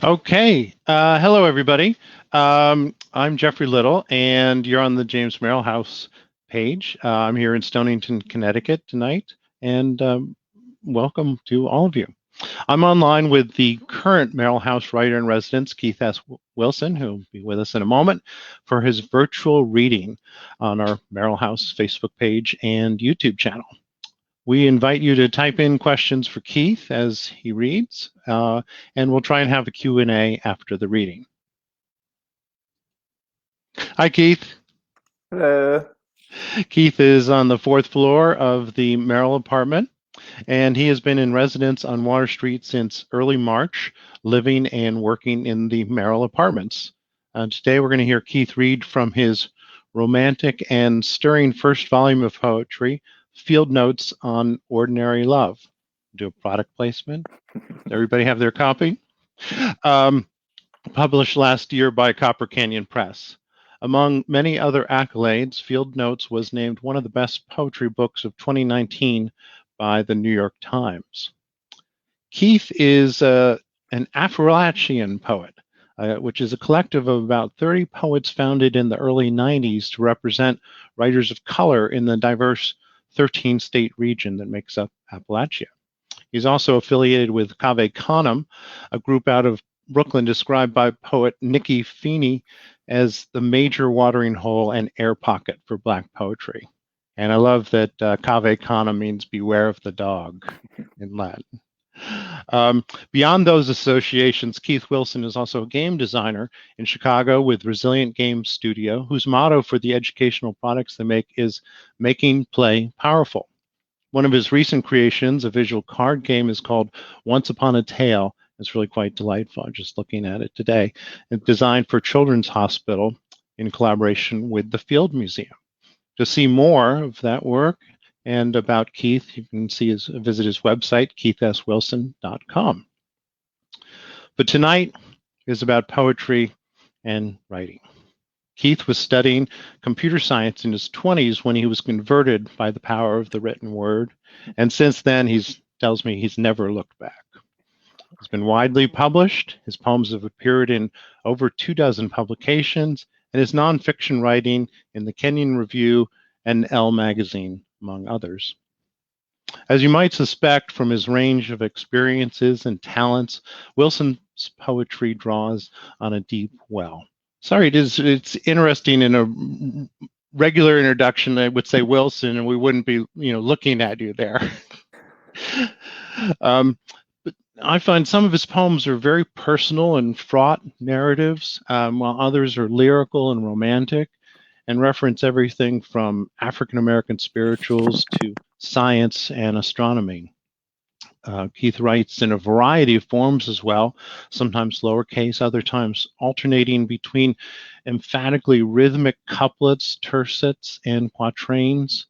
Okay. Hello, everybody. I'm Geoffrey Little, and you're on the James Merrill House page. I'm here in Stonington, Connecticut tonight, and welcome to all of you. I'm online with the current Merrill House writer in residence, Keith S. Wilson, who will be with us in a moment, for his virtual reading on our Merrill House Facebook page and YouTube channel. We invite you to type in questions for Keith as he reads, and we'll try and have a Q&A after the reading. Hi, Keith. Hello. Keith is on the fourth floor of the Merrill apartment, and he has been in residence on Water Street since early March, living and working in the Merrill apartments. Today we're going to hear Keith read from his romantic and stirring first volume of poetry, Fieldnotes on Ordinary Love. Do a product placement. Everybody have their copy? Published last year by Copper Canyon Press. Among many other accolades, Fieldnotes was named one of the best poetry books of 2019 by the New York Times. Keith is an Affrilachian poet, which is a collective of about 30 poets founded in the early 90s to represent writers of color in the diverse 13-state region that makes up Appalachia. He's also affiliated with Canem, a group out of Brooklyn described by poet Nikki Feeney as the major watering hole and air pocket for Black poetry. And I love that Cave Kana means beware of the dog in Latin. Beyond those associations, Keith Wilson is also a game designer in Chicago with Resilient Games Studio, whose motto for the educational products they make is making play powerful. One of his recent creations, a visual card game, is called Once Upon a Tale. It's really quite delightful. I'm just looking at it today. It's designed for Children's Hospital in collaboration with the Field Museum. To see more of that work and about Keith, you can visit his website, keithswilson.com. But tonight is about poetry and writing. Keith was studying computer science in his 20s when he was converted by the power of the written word. And since then, he tells me he's never looked back. He's been widely published. His poems have appeared in over 24 publications, and his nonfiction writing in the Kenyon Review and Elle magazine, among others. As you might suspect from his range of experiences and talents, Wilson's poetry draws on a deep well. Sorry, it's interesting. In a regular introduction, I would say Wilson, and we wouldn't be, looking at you there. But I find some of his poems are very personal and fraught narratives, while others are lyrical and romantic, and reference everything from African American spirituals to science and astronomy. Keith writes in a variety of forms as well, sometimes lowercase, other times alternating between emphatically rhythmic couplets, tercets, and quatrains,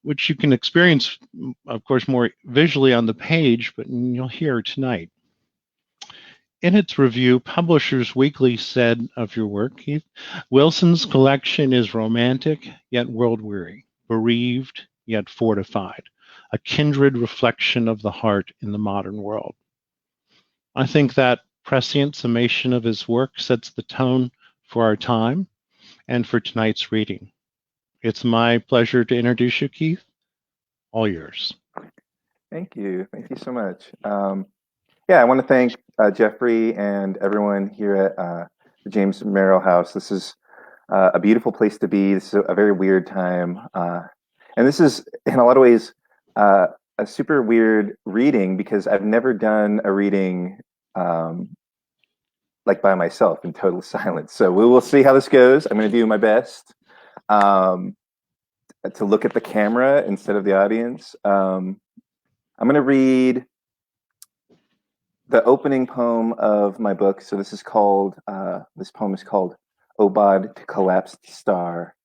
which you can experience, of course, more visually on the page, but you'll hear tonight. In its review, Publishers Weekly said of your work, Keith, Wilson's collection is romantic yet world-weary, bereaved yet fortified, a kindred reflection of the heart in the modern world. I think that prescient summation of his work sets the tone for our time and for tonight's reading. It's my pleasure to introduce you, Keith. All yours. Thank you. Thank you so much. I want to thank Geoffrey and everyone here at the James Merrill House. This is a beautiful place to be. This is a very weird time. And this is, in a lot of ways, a super weird reading because I've never done a reading like by myself in total silence. So we will see how this goes. I'm going to do my best to look at the camera instead of the audience. I'm going to read the opening poem of my book. So this poem is called Baaad to Collapsed Star.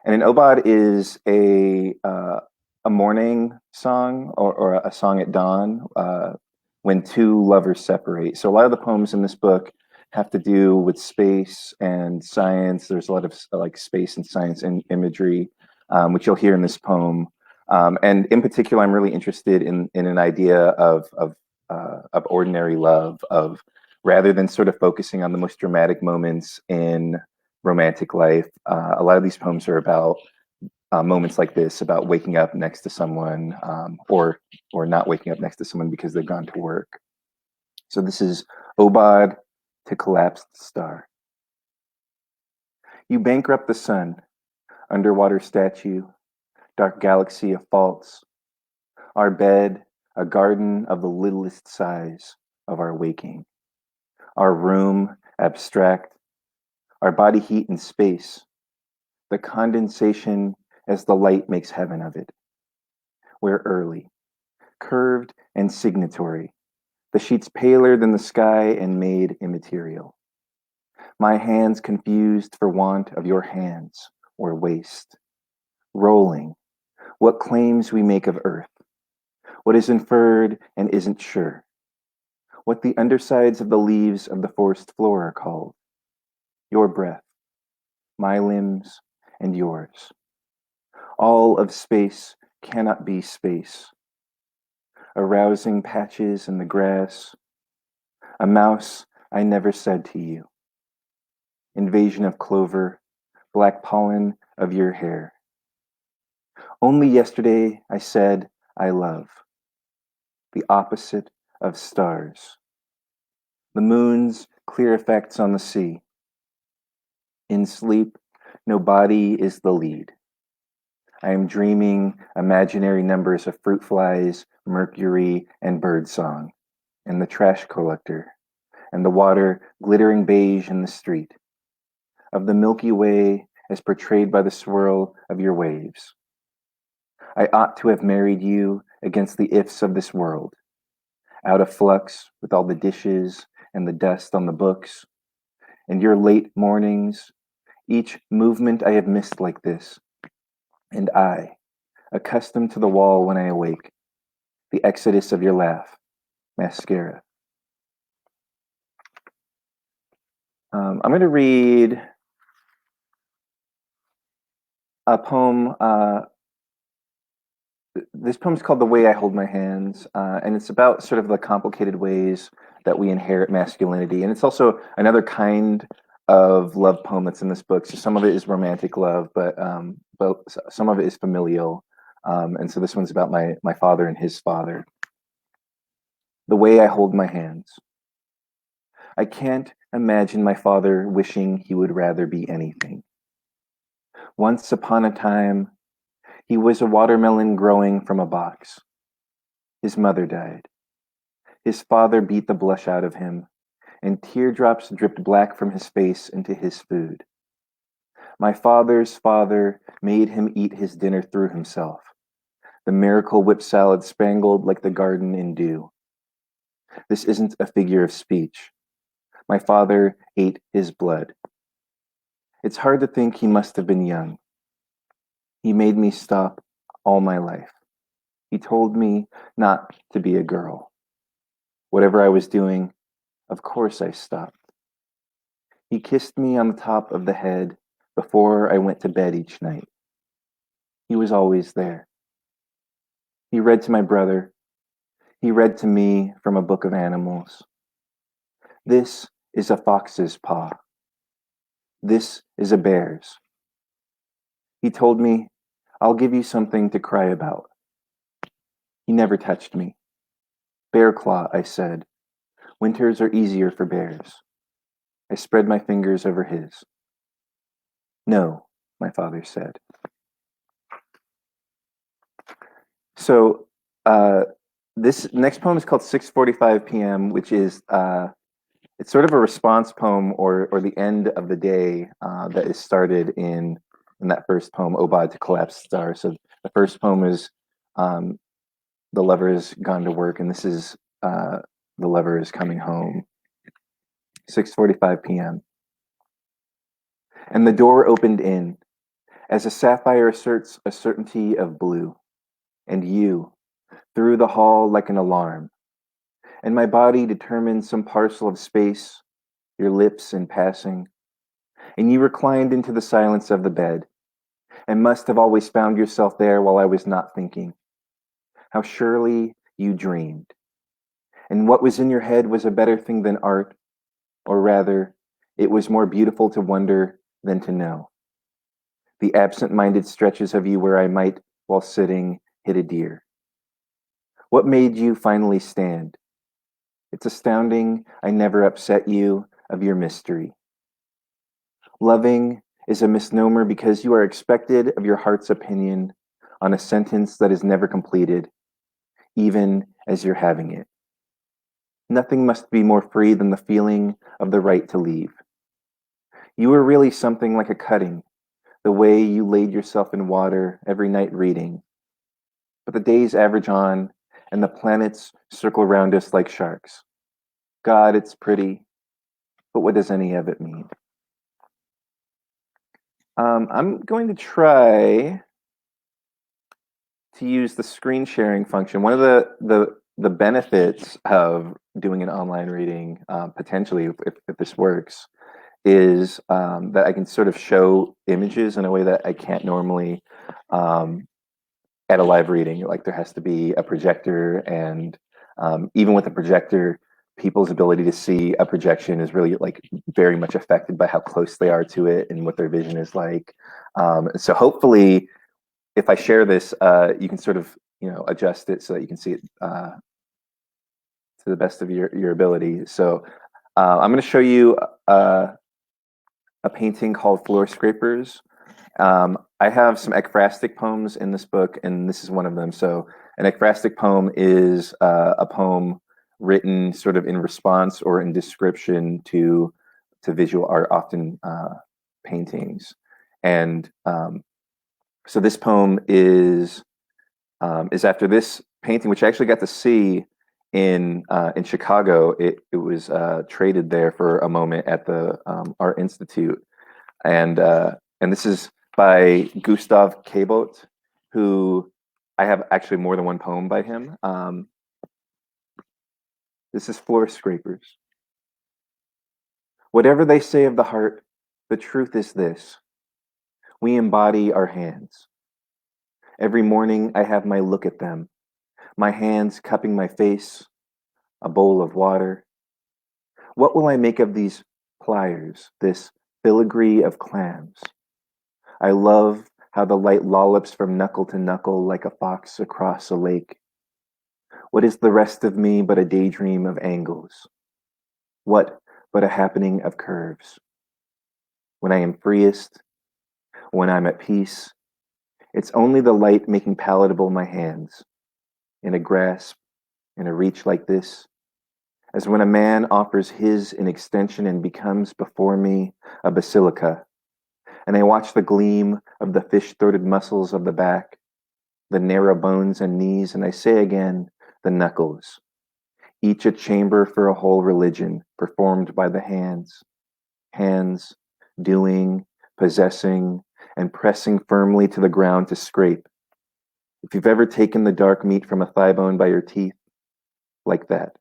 And an Baaad is a morning song or a song at dawn when two lovers separate. So a lot of the poems in this book have to do with space and science. There's a lot of like space and science and imagery, which you'll hear in this poem. And in particular, I'm really interested in an idea of ordinary love, of rather than sort of focusing on the most dramatic moments in romantic life. A lot of these poems are about moments like this, about waking up next to someone, or not waking up next to someone because they've gone to work. So this is Baaad to Collapsed Star. You bankrupt the sun, underwater statue, dark galaxy of faults. Our bed, a garden of the littlest size of our waking. Our room, abstract. Our body heat in space. The condensation as the light makes heaven of it. We're early, curved and signatory. The sheets paler than the sky and made immaterial. My hands confused for want of your hands or waste. Rolling, what claims we make of earth. What is inferred and isn't sure. What the undersides of the leaves of the forest floor are called. Your breath, my limbs, and yours. All of space cannot be space. Arousing patches in the grass. A mouse I never said to you. Invasion of clover, black pollen of your hair. Only yesterday I said I love. The opposite of stars. The moon's clear effects on the sea. In sleep, no body is the lead. I am dreaming imaginary numbers of fruit flies, mercury, and birdsong, and the trash collector, and the water glittering beige in the street, of the Milky Way as portrayed by the swirl of your waves. I ought to have married you against the ifs of this world, out of flux with all the dishes and the dust on the books, and your late mornings, each movement I have missed like this, and I, accustomed to the wall when I awake, the exodus of your laugh, mascara. I'm going to read a poem. This poem is called The Way I Hold My Hands, and it's about sort of the complicated ways that we inherit masculinity. And it's also another kind of love poem that's in this book. So some of it is romantic love, but some of it is familial. And so this one's about my father and his father. The Way I Hold My Hands. I can't imagine my father wishing he would rather be anything. Once upon a time, he was a watermelon growing from a box. His mother died. His father beat the blush out of him, and teardrops dripped black from his face into his food. My father's father made him eat his dinner through himself, the miracle whip salad spangled like the garden in dew. This isn't a figure of speech. My father ate his blood. It's hard to think he must have been young. He made me stop all my life. He told me not to be a girl. Whatever I was doing, of course I stopped. He kissed me on the top of the head before I went to bed each night. He was always there. He read to my brother. He read to me from a book of animals. This is a fox's paw. This is a bear's. He told me, I'll give you something to cry about. He never touched me. Bear claw, I said. Winters are easier for bears. I spread my fingers over his. No, my father said. So this next poem is called 6:45 p.m., which is it's sort of a response poem or the end of the day that is started in that first poem, Baaad to Collapsed Star. So the first poem is the lover has gone to work, and this is the lover is coming home. 6:45 p.m. And the door opened in, as a sapphire asserts a certainty of blue, and you, through the hall like an alarm, and my body determined some parcel of space, your lips in passing, and you reclined into the silence of the bed, and must have always found yourself there while I was not thinking. How surely you dreamed. And what was in your head was a better thing than art, or rather, it was more beautiful to wonder than to know. The absent-minded stretches of you where I might, while sitting, hit a deer. What made you finally stand? It's astounding I never upset you of your mystery. Loving is a misnomer because you are expected of your heart's opinion on a sentence that is never completed, even as you're having it. Nothing must be more free than the feeling of the right to leave. You were really something like a cutting, the way you laid yourself in water every night reading. But the days average on, and the planets circle around us like sharks. God, it's pretty, but what does any of it mean? I'm going to try to use the screen sharing function. One of the benefits of doing an online reading, potentially, if this works, is that I can sort of show images in a way that I can't normally at a live reading. Like there has to be a projector, and even with a projector, people's ability to see a projection is really like very much affected by how close they are to it and what their vision is like. So hopefully, if I share this, you can sort of adjust it so that you can see it to the best of your ability. So I'm going to show you a painting called Floor Scrapers. I have some ekphrastic poems in this book, and this is one of them. So an ekphrastic poem is a poem written sort of in response or in description to visual art, often paintings. And so this poem is after this painting, which I actually got to see in Chicago. It was traded there for a moment at the Art Institute, and this is by Gustav Cabote, who I have actually more than one poem by him. This is Floor Scrapers. Whatever they say of the heart, the truth is this: we embody our hands. Every morning I have my look at them, my hands cupping my face, a bowl of water. What will I make of these pliers, this filigree of clams? I love how the light lollops from knuckle to knuckle like a fox across a lake. What is the rest of me but a daydream of angles? What but a happening of curves? When I am freest, when I'm at peace, it's only the light making palatable my hands, in a grasp, in a reach like this, as when a man offers his in extension and becomes before me a basilica, and I watch the gleam of the fish-throated muscles of the back, the narrow bones and knees, and I say again, the knuckles, each a chamber for a whole religion performed by the hands, doing, possessing, and pressing firmly to the ground to scrape. If you've ever taken the dark meat from a thigh bone by your teeth, like that.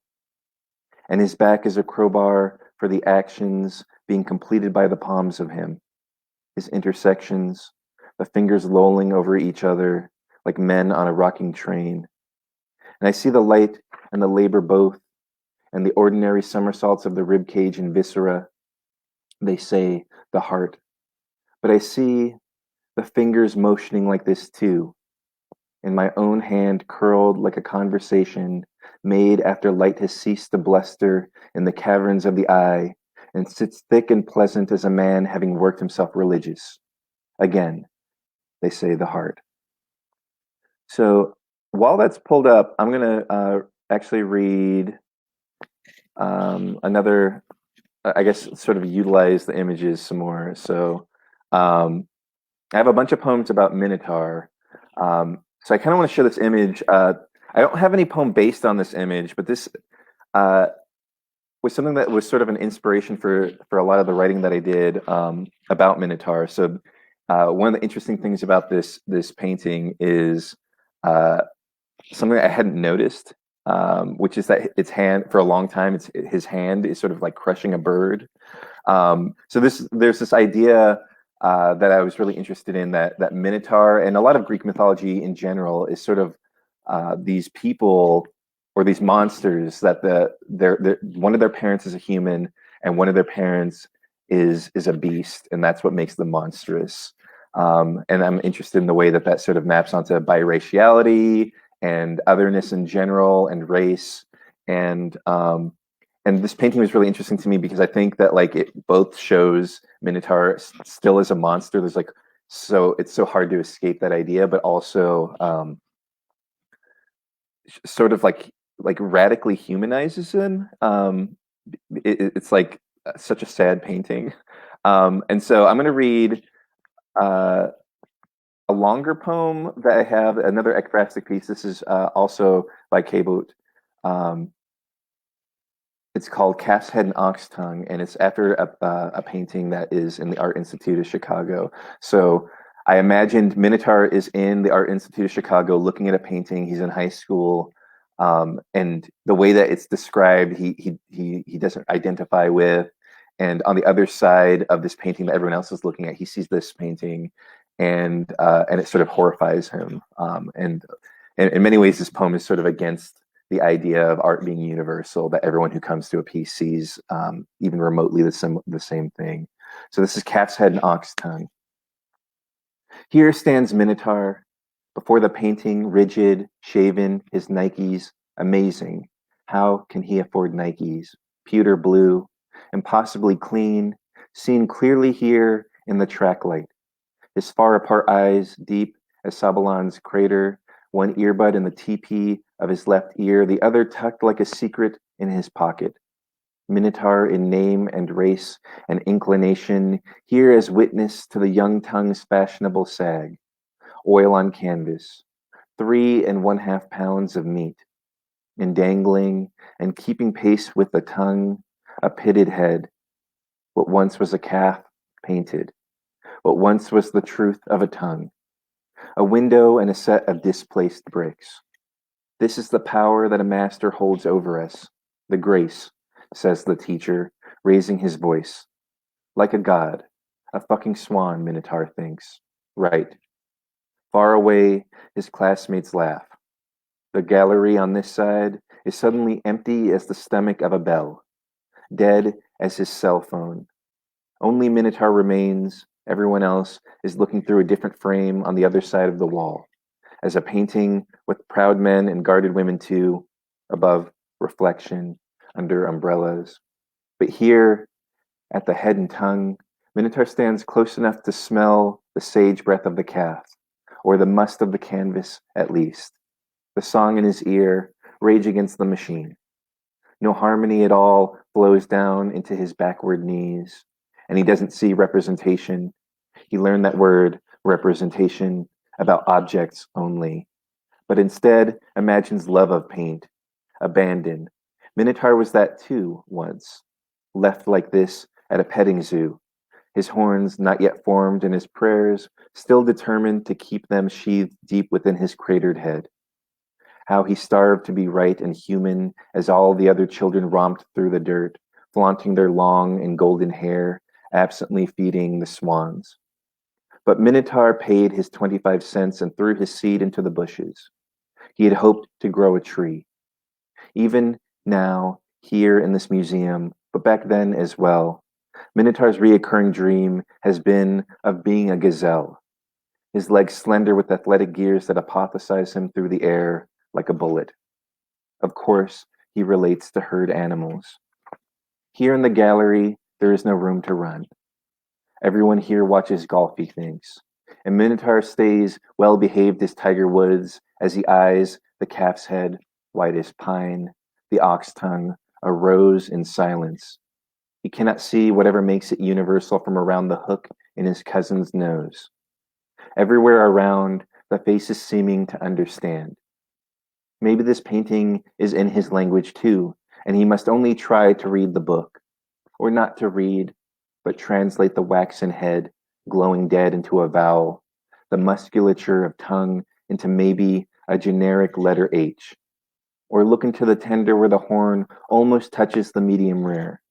And his back is a crowbar for the actions being completed by the palms of him, his intersections, the fingers lolling over each other like men on a rocking train. And I see the light and the labor both, and the ordinary somersaults of the rib cage and viscera, they say the heart. But I see the fingers motioning like this too, in my own hand curled like a conversation made after light has ceased to bluster in the caverns of the eye, and sits thick and pleasant as a man having worked himself religious. Again, they say the heart. So while that's pulled up, I'm going to actually read another, I guess, sort of utilize the images some more. So I have a bunch of poems about Minotaur. So I kind of want to show this image. I don't have any poem based on this image, but this was something that was sort of an inspiration for a lot of the writing that I did about Minotaur. So one of the interesting things about this painting is something that I hadn't noticed, which is that its hand, for a long time, his hand is sort of like crushing a bird. So there's this idea that I was really interested in, that Minotaur and a lot of Greek mythology in general is sort of these people or these monsters that one of their parents is a human, and one of their parents is a beast, and that's what makes them monstrous. And I'm interested in the way that sort of maps onto biraciality and otherness in general and race. And this painting was really interesting to me because I think that like it both shows Minotaur still as a monster. There's like, so it's so hard to escape that idea, but also sort of like radically humanizes him. It's like such a sad painting. And so I'm going to read a longer poem that I have, another ekphrastic piece. This is also by Baaad. It's called Calf's Head and Ox Tongue, and it's after a painting that is in the Art Institute of Chicago. So I imagined Minotaur is in the Art Institute of Chicago looking at a painting. He's in high school, and the way that it's described, he doesn't identify with. And on the other side of this painting that everyone else is looking at, he sees this painting, and it sort of horrifies him. And in many ways, this poem is sort of against the idea of art being universal, that everyone who comes to a piece sees even remotely the same thing. So this is Calf's Head and Ox Tongue. Here stands Minotaur before the painting, rigid, shaven, his Nikes, amazing. How can he afford Nikes? Pewter blue, impossibly clean, seen clearly here in the track light. His far apart eyes, deep as Sabalan's crater, one earbud in the teepee of his left ear, the other tucked like a secret in his pocket. Minotaur in name and race and inclination, here as witness to the young tongue's fashionable sag. Oil on canvas, 3½ pounds of meat, and dangling and keeping pace with the tongue, a pitted head. What once was a calf, painted. What once was the truth of a tongue. A window and a set of displaced bricks. This is the power that a master holds over us, the grace, says the teacher, raising his voice. Like a god, a fucking swan, Minotaur thinks. Right. Far away, his classmates laugh. The gallery on this side is suddenly empty as the stomach of a bell, dead as his cell phone. Only Minotaur remains. Everyone else is looking through a different frame on the other side of the wall, as a painting with proud men and guarded women too, above reflection, under umbrellas. But here, at the head and tongue, Minotaur stands close enough to smell the sage breath of the calf, or the must of the canvas at least. The song in his ear, rage against the machine. No harmony at all flows down into his backward knees, and he doesn't see representation. He learned that word, representation, about objects only, but instead imagines love of paint, abandon. Minotaur was that too once, left like this at a petting zoo, his horns not yet formed and his prayers still determined to keep them sheathed deep within his cratered head. How he starved to be right and human as all the other children romped through the dirt, flaunting their long and golden hair, absently feeding the swans. But Minotaur paid his 25 cents and threw his seed into the bushes. He had hoped to grow a tree. Even now, here in this museum, but back then as well, Minotaur's reoccurring dream has been of being a gazelle, his legs slender with athletic gears that apothesize him through the air like a bullet. Of course, he relates to herd animals. Here in the gallery, there is no room to run. Everyone here watches golf, he thinks, and Minotaur stays well-behaved as Tiger Woods as he eyes the calf's head, white as pine, the ox tongue, a rose in silence. He cannot see whatever makes it universal from around the hook in his cousin's nose. Everywhere around, the face is seeming to understand. Maybe this painting is in his language too, and he must only try to read the book, or not to read, but translate the waxen head, glowing dead into a vowel, the musculature of tongue into maybe a generic letter H, or look into the tender where the horn almost touches the medium rare,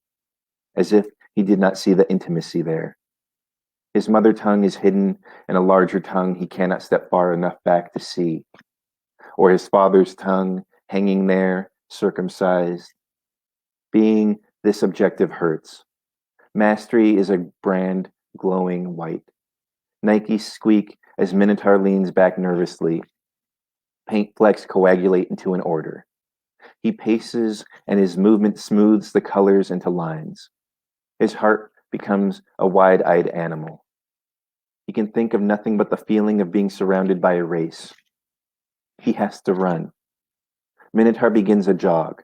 as if he did not see the intimacy there. His mother tongue is hidden in a larger tongue he cannot step far enough back to see, or his father's tongue hanging there, circumcised. Being This objective hurts. Mastery is a brand glowing white. Nike squeak as Minotaur leans back nervously. Paint flecks coagulate into an order. He paces and his movement smooths the colors into lines. His heart becomes a wide-eyed animal. He can think of nothing but the feeling of being surrounded by a race. He has to run. Minotaur begins a jog,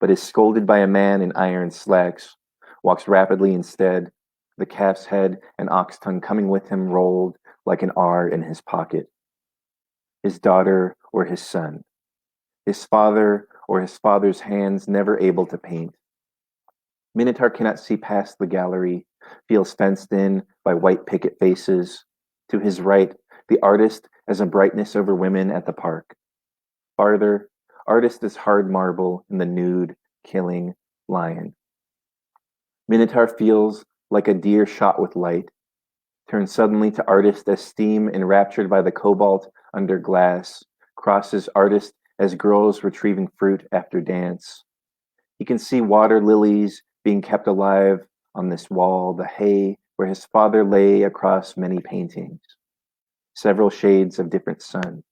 but is scolded by a man in iron slacks, walks rapidly instead, the calf's head and ox tongue coming with him rolled like an R in his pocket. His daughter or his son. His father or his father's hands never able to paint. Minotaur cannot see past the gallery, feels fenced in by white picket faces. To his right, the artist has a brightness over women at the park. Farther, artist is hard marble in the nude, killing lion. Minotaur feels like a deer shot with light, turns suddenly to artist as steam enraptured by the cobalt under glass, crosses artist as girls retrieving fruit after dance. He can see water lilies being kept alive on this wall, the hay where his father lay across many paintings, several shades of different sun.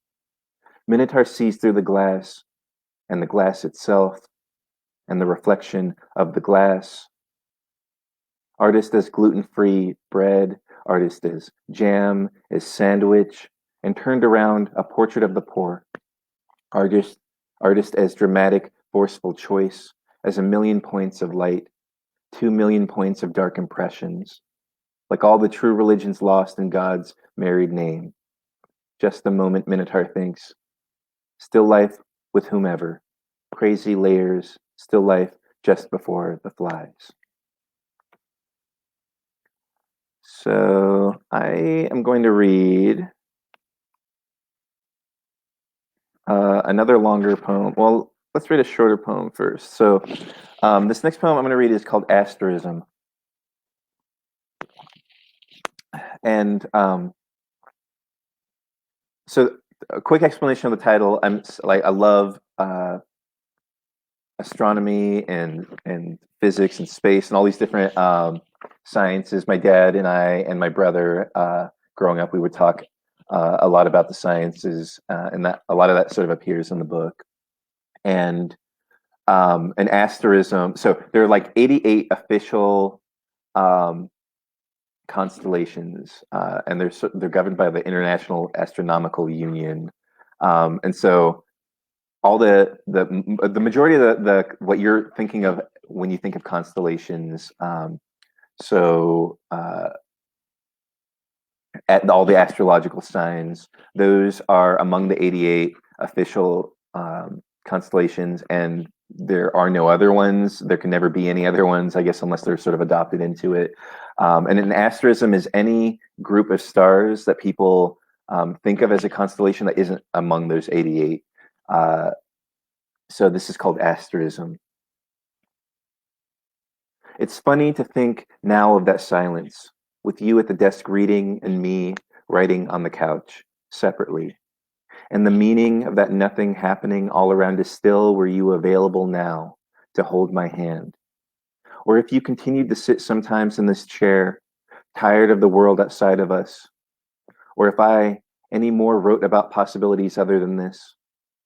Minotaur sees through the glass, and the glass itself, and the reflection of the glass. Artist as gluten-free bread, artist as jam, as sandwich, and turned around a portrait of the poor. Artist as dramatic, forceful choice, as 1,000,000 points of light, 2,000,000 points of dark impressions, like all the true religions lost in God's married name. Just the moment Minotaur thinks, still life with whomever, crazy layers, still life just before the flies. So I am going to read another longer poem. Well, let's read a shorter poem first. So this next poem I'm going to read is called Asterism. And so a quick explanation of the title. I love astronomy and physics and space and all these different sciences. My dad and I and my brother, growing up, we would talk a lot about the sciences, and that a lot of that sort of appears in the book. And an asterism. So there are like 88 official constellations, and they're governed by the International Astronomical Union. And so all the majority of the what you're thinking of when you think of constellations, at all the astrological signs, those are among the 88 official constellations, and there are no other ones. There can never be any other ones, I guess, unless they're sort of adopted into it. And an asterism is any group of stars that people think of as a constellation that isn't among those 88. So this is called asterism. It's funny to think now of that silence, with you at the desk reading and me writing on the couch, separately. And the meaning of that nothing happening all around is still, were you available now to hold my hand? Or if you continued to sit sometimes in this chair, tired of the world outside of us, or if I any more wrote about possibilities other than this,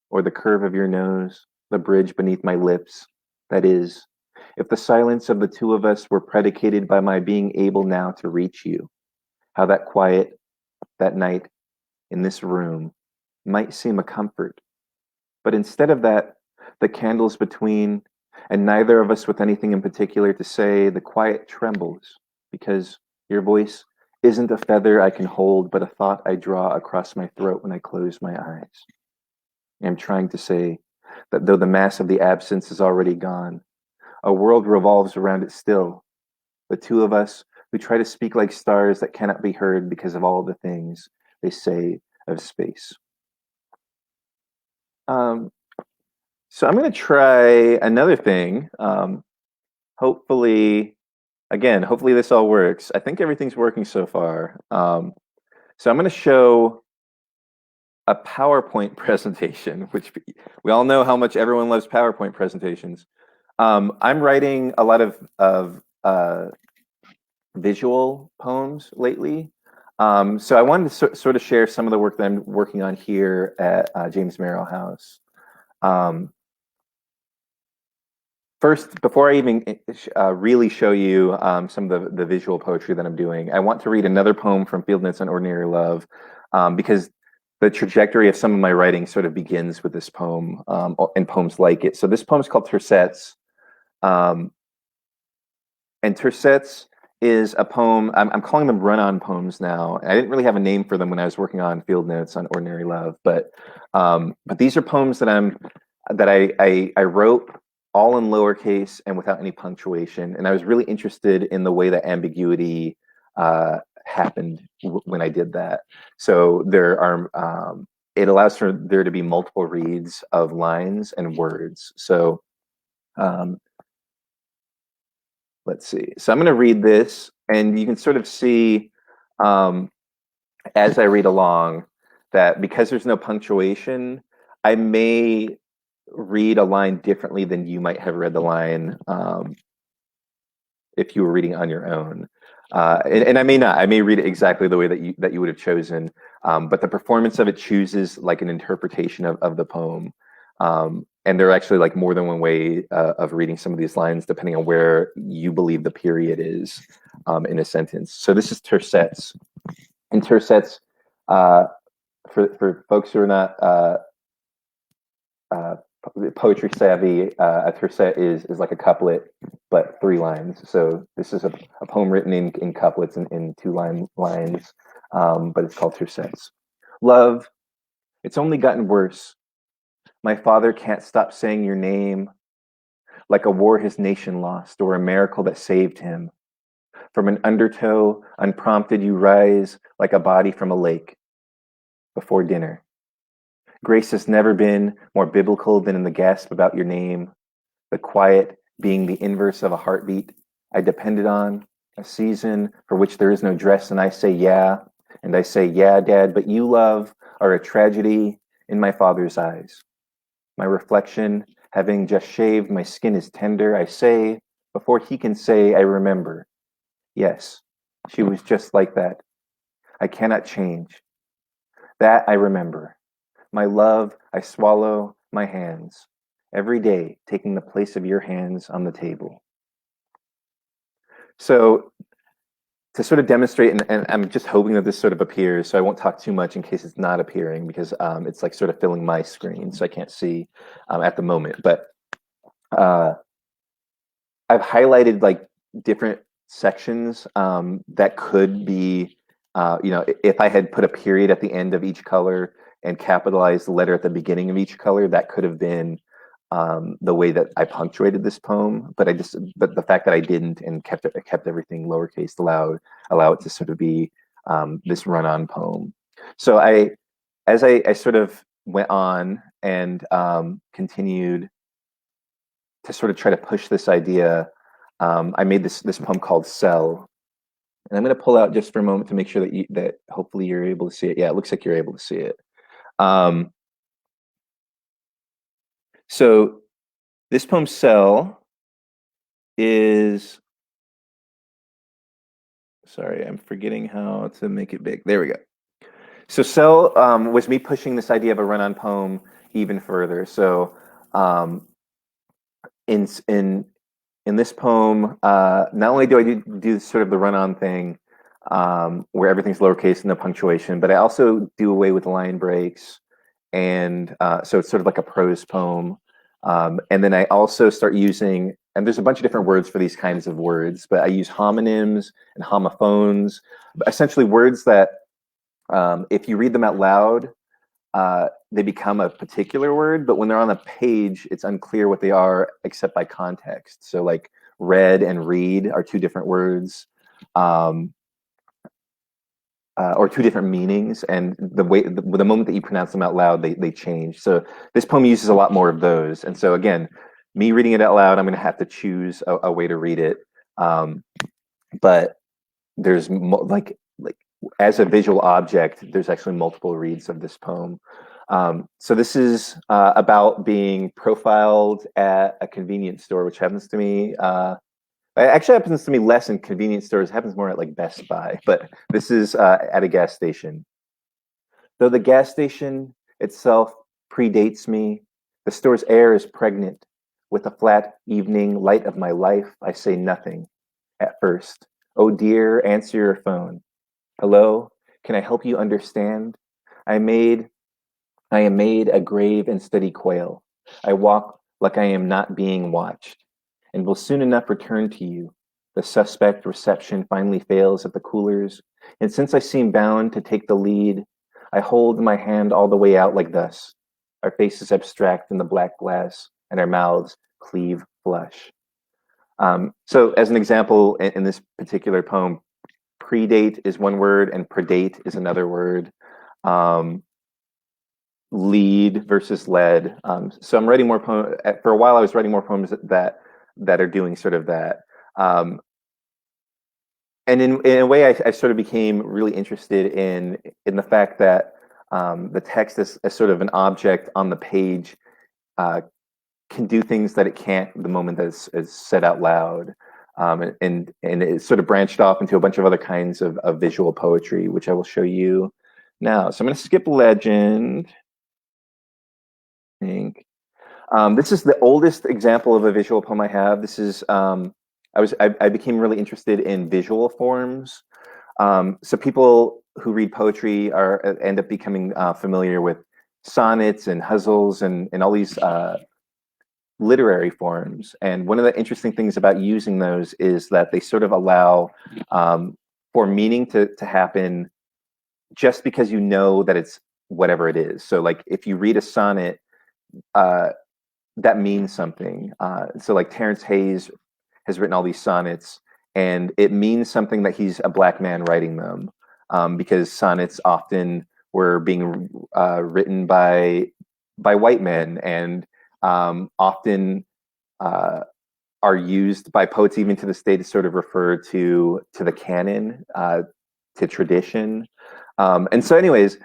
or the curve of your nose, the bridge beneath my lips, that is, if the silence of the two of us were predicated by my being able now to reach you, how that quiet, that night, in this room, might seem a comfort. But instead of that, the candles between, and neither of us with anything in particular to say, the quiet trembles, because your voice isn't a feather I can hold, but a thought I draw across my throat when I close my eyes. I'm trying to say that though the mass of the absence is already gone, a world revolves around it still. The two of us who try to speak like stars that cannot be heard because of all the things they say of space. So I'm going to try another thing. Hopefully this all works. I think everything's working so far. So I'm going to show a PowerPoint presentation, which we all know how much everyone loves PowerPoint presentations. I'm writing a lot of visual poems lately. So I wanted to sort of share some of the work that I'm working on here at James Merrill House. First, before I even really show you some of the visual poetry that I'm doing, I want to read another poem from Fieldnotes on Ordinary Love, because the trajectory of some of my writing sort of begins with this poem and poems like it. So this poem is called Tercets. And Tercets is a poem, I'm calling them run-on poems now. I didn't really have a name for them when I was working on Fieldnotes on Ordinary Love, but these are poems that I wrote all in lowercase and without any punctuation. And I was really interested in the way that ambiguity happened when I did that. So there are, it allows for there to be multiple reads of lines and words. So let's see. So I'm going to read this, and you can sort of see as I read along that because there's no punctuation, I may read a line differently than you might have read the line if you were reading on your own. And I may not. I may read it exactly the way that you would have chosen, but the performance of it chooses like an interpretation of the poem. And there are actually like more than one way of reading some of these lines, depending on where you believe the period is in a sentence. So this is tercets. And tercets, for folks who are not poetry savvy, a tercet is like a couplet, but 3 lines. So this is a poem written in couplets in 2 lines, but it's called tercets. Love, it's only gotten worse. My father can't stop saying your name, like a war his nation lost or a miracle that saved him. From an undertow, unprompted, you rise like a body from a lake before dinner. Grace has never been more biblical than in the gasp about your name, the quiet being the inverse of a heartbeat I depended on, a season for which there is no dress, and I say yeah, and I say yeah, Dad, but you, love, are a tragedy in my father's eyes. My reflection, having just shaved, my skin is tender, I say, before he can say, I remember. Yes, she was just like that. I cannot change. That I remember. My love, I swallow my hands, every day taking the place of your hands on the table. So to sort of demonstrate, and I'm just hoping that this sort of appears, so I won't talk too much in case it's not appearing, because it's like sort of filling my screen, so I can't see at the moment. But I've highlighted like different sections that could be, if I had put a period at the end of each color and capitalized the letter at the beginning of each color, that could have been the way that I punctuated this poem, but the fact that I didn't and kept everything lowercase allow it to sort of be this run-on poem. So as I sort of went on and continued to sort of try to push this idea, I made this poem called Cell. And I'm going to pull out just for a moment to make sure that hopefully you're able to see it. Yeah, it looks like you're able to see it. So this poem, Cell, is, sorry, I'm forgetting how to make it big. There we go. So Cell was me pushing this idea of a run-on poem even further. So in this poem, not only do I do sort of the run-on thing where everything's lowercase and no punctuation, but I also do away with line breaks. And so it's sort of like a prose poem. And then I also start using, and there's a bunch of different words for these kinds of words, but I use homonyms and homophones, essentially words that if you read them out loud, they become a particular word, but when they're on a page, it's unclear what they are except by context. So like read and read are 2 different words. Or 2 different meanings, and the moment that you pronounce them out loud, they change. So this poem uses a lot more of those. And so again, me reading it out loud, I'm going to have to choose a way to read it. But there's like as a visual object, there's actually multiple reads of this poem. So this is about being profiled at a convenience store, which happens to me. It actually happens to me less in convenience stores. It happens more at like Best Buy, but this is at a gas station. Though the gas station itself predates me, the store's air is pregnant. With the flat evening light of my life, I say nothing. At first, oh dear, answer your phone. Hello, can I help you understand? I made I am made a grave and steady quail. I walk like I am not being watched, and will soon enough return to you. The suspect reception finally fails at the coolers, and since I seem bound to take the lead, I hold my hand all the way out like thus. Our faces abstract in the black glass, and our mouths cleave flush. So, as an example, in this particular poem, predate is one word, and predate is another word. Lead versus led. So I'm writing more poems. For a while, I was writing more poems that are doing sort of that. And in a way, I sort of became really interested in the fact that the text as sort of an object on the page can do things that it can't the moment that it's said out loud. And it sort of branched off into a bunch of other kinds of visual poetry, which I will show you now. So I'm going to skip legend. I think this is the oldest example of a visual poem I have. This is I became really interested in visual forms. So people who read poetry end up becoming familiar with sonnets and huzzles and all these literary forms. And one of the interesting things about using those is that they sort of allow for meaning to happen just because you know that it's whatever it is. So like if you read a sonnet, that means something. So like Terence Hayes has written all these sonnets, and it means something that he's a black man writing them, because sonnets often were being written by white men, and often are used by poets even to this day to sort of refer to the canon, to tradition. And so anyways,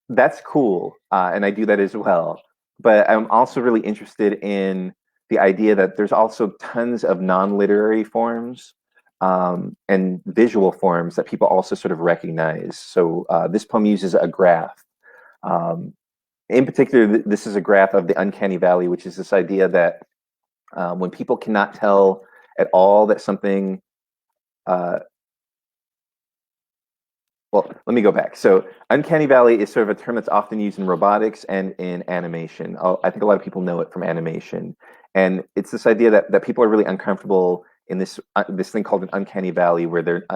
that's cool, and I do that as well. But I'm also really interested in the idea that there's also tons of non-literary forms and visual forms that people also sort of recognize. So this poem uses a graph. In particular, this is a graph of the Uncanny Valley, which is this idea that when people cannot tell at all that something well, let me go back. So Uncanny Valley is sort of a term that's often used in robotics and in animation. I think a lot of people know it from animation. And it's this idea that people are really uncomfortable in this thing called an uncanny valley, where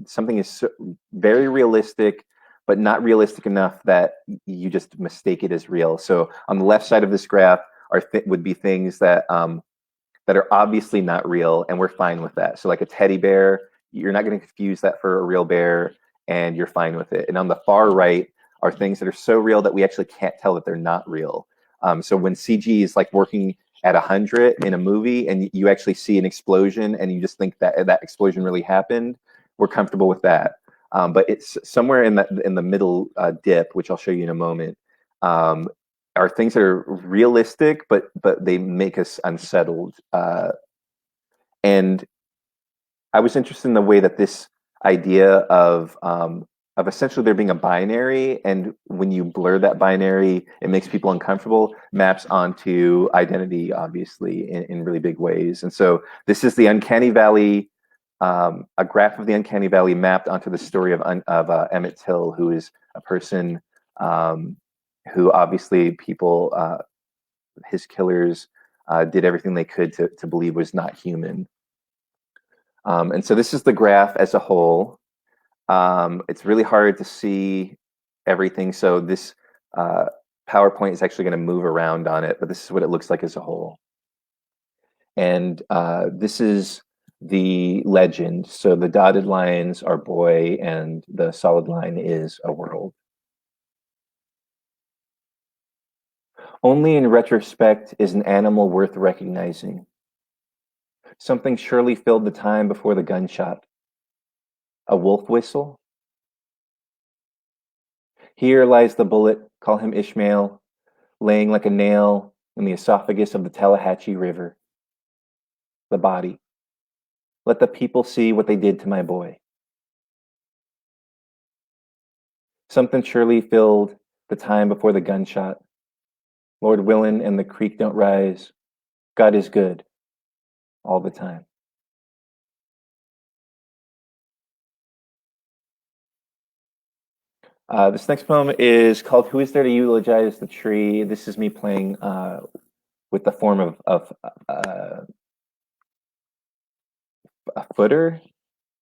something is very realistic, but not realistic enough that you just mistake it as real. So on the left side of this graph would be things that are obviously not real, and we're fine with that. So like a teddy bear, you're not going to confuse that for a real bear, and you're fine with it. And on the far right are things that are so real that we actually can't tell that they're not real. So when CG is like working at 100 in a movie, and you actually see an explosion, and you just think that that explosion really happened, we're comfortable with that. But it's somewhere in the middle dip, which I'll show you in a moment, are things that are realistic, but they make us unsettled. And I was interested in the way that this idea of essentially there being a binary, and when you blur that binary, it makes people uncomfortable, maps onto identity, obviously, in really big ways. And so this is the Uncanny Valley, a graph of the Uncanny Valley mapped onto the story of Emmett Till, who is a person who obviously people, his killers, did everything they could to believe was not human. And so this is the graph as a whole. It's really hard to see everything, so this PowerPoint is actually going to move around on it, but this is what it looks like as a whole. And this is the legend. So the dotted lines are boy, and the solid line is a world. Only in retrospect is an animal worth recognizing. Something surely filled the time before the gunshot. A wolf whistle? Here lies the bullet, call him Ishmael, laying like a nail in the esophagus of the Tallahatchie River. The body. Let the people see what they did to my boy. Something surely filled the time before the gunshot. Lord willin' and the creek don't rise. God is good all the time. This next poem is called Who Is There to Eulogize the Tree? This is me playing with the form of a footer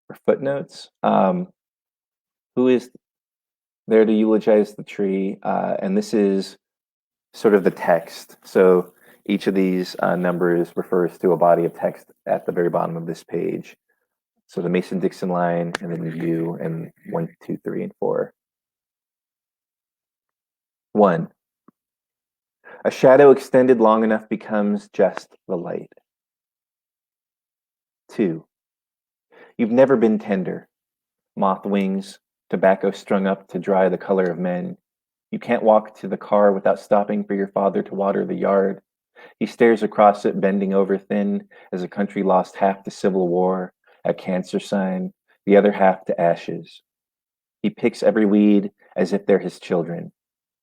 or footnotes. Who is there to eulogize the tree? And this is sort of the text. So each of these numbers refers to a body of text at the very bottom of this page. So the Mason-Dixon line, and then you, and 1, 2, 3, and 4. 1. A shadow extended long enough becomes just the light. 2. You've never been tender. Moth wings, tobacco strung up to dry the color of men. You can't walk to the car without stopping for your father to water the yard. He stares across it, bending over thin as a country lost half to civil war, a cancer sign, the other half to ashes. He picks every weed as if they're his children,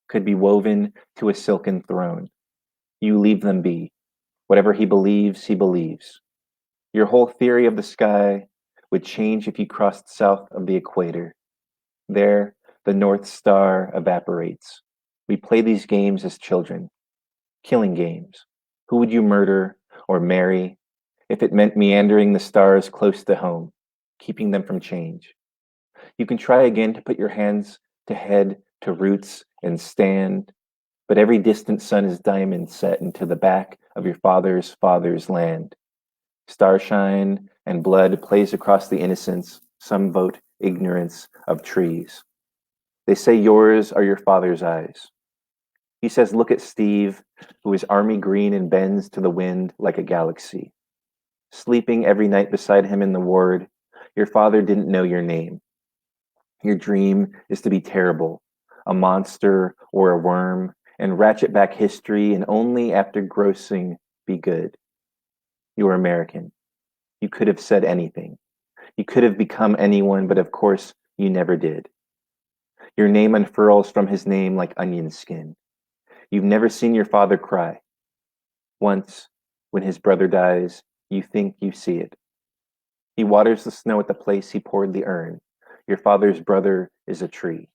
could be woven to a silken throne. You leave them be. Whatever he believes, he believes. Your whole theory of the sky would change if you crossed south of the equator. There, the North Star evaporates. We play these games as children, killing games. Who would you murder or marry if it meant meandering the stars close to home, keeping them from change? You can try again to put your hands to head, to roots, and stand, but every distant sun is diamond set into the back of your father's land. Starshine and blood plays across the innocence, some vote ignorance of trees. They say yours are your father's eyes. He says, look at Steve, who is army green and bends to the wind like a galaxy. Sleeping every night beside him in the ward, your father didn't know your name. Your dream is to be terrible, a monster or a worm, and ratchet back history, and only after grossing be good. You are American. You could have said anything. You could have become anyone, but of course you never did. Your name unfurls from his name like onion skin. You've never seen your father cry. Once, when his brother dies, you think you see it. He waters the snow at the place he poured the urn. Your father's brother is a tree.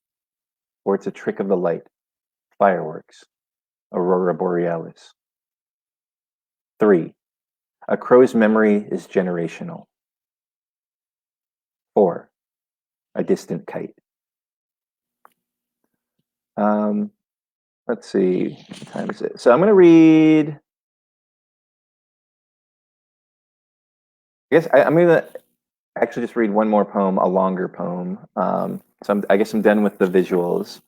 Or it's a trick of the light. Fireworks. Aurora borealis. 3. A crow's memory is generational. 4. A distant kite. Let's see, what time is it? So I'm going to read, I guess I'm going to actually just read one more poem, a longer poem. I guess I'm done with the visuals.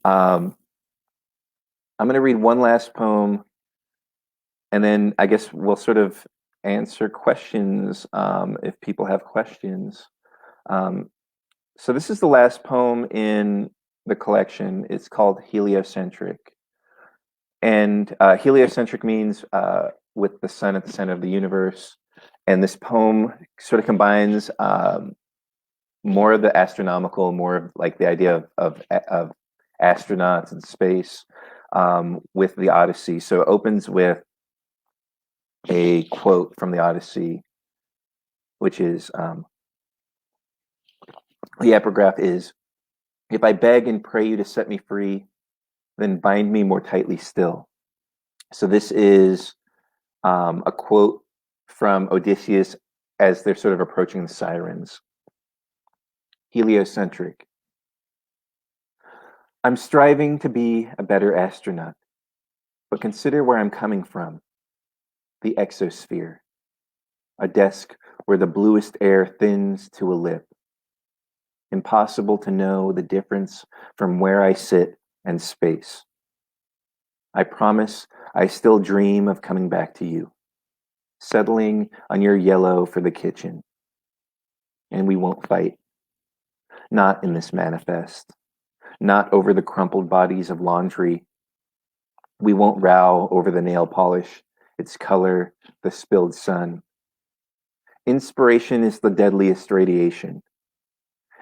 I'm going to read one last poem, and then I guess we'll sort of answer questions if people have questions. So this is the last poem in the collection. It's called Heliocentric. And heliocentric means with the sun at the center of the universe. And this poem sort of combines more of the astronomical, more of like the idea of astronauts and space with the Odyssey. So it opens with a quote from the Odyssey, which is, the epigraph is, if I beg and pray you to set me free, then bind me more tightly still. So this is a quote from Odysseus as they're sort of approaching the sirens. Heliocentric. I'm striving to be a better astronaut, but consider where I'm coming from. The exosphere. A desk where the bluest air thins to a lip. Impossible to know the difference from where I sit and space. I promise I still dream of coming back to you, settling on your yellow for the kitchen. And we won't fight. Not in this manifest. not over the crumpled bodies of laundry. We won't row over the nail polish, its color, the spilled sun. Inspiration is the deadliest radiation.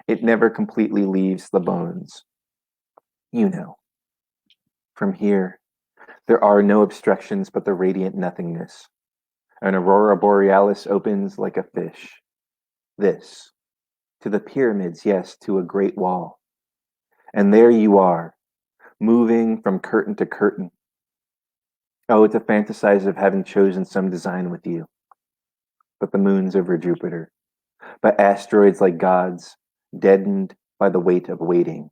It never completely leaves the bones. You know. From here, there are no obstructions but the radiant nothingness. An aurora borealis opens like a fish. This. To the pyramids, yes, to a great wall. And there you are, moving from curtain to curtain. Oh, to fantasize of having chosen some design with you. But the moons over Jupiter. But asteroids like gods, deadened by the weight of waiting.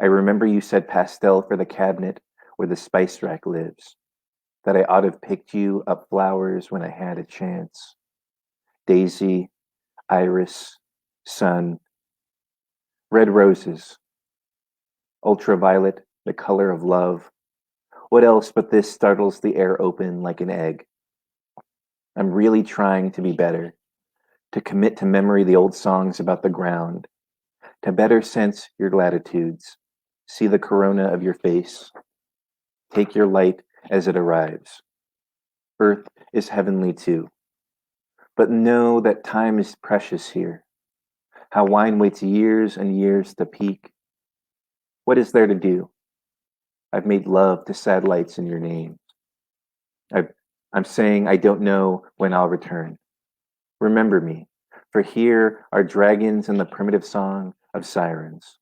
I remember you said pastel for the cabinet where the spice rack lives. That I ought to have picked you up flowers when I had a chance. Daisy, iris, sun, red roses, ultraviolet, the color of love. What else but this startles the air open like an egg? I'm really trying to be better, to commit to memory the old songs about the ground, to better sense your latitudes, see the corona of your face, take your light as it arrives. Earth is heavenly too. But know that time is precious here. How wine waits years and years to peak. What is there to do? I've made love to satellites in your name. I'm saying I don't know when I'll return. Remember me, for here are dragons and the primitive song of sirens.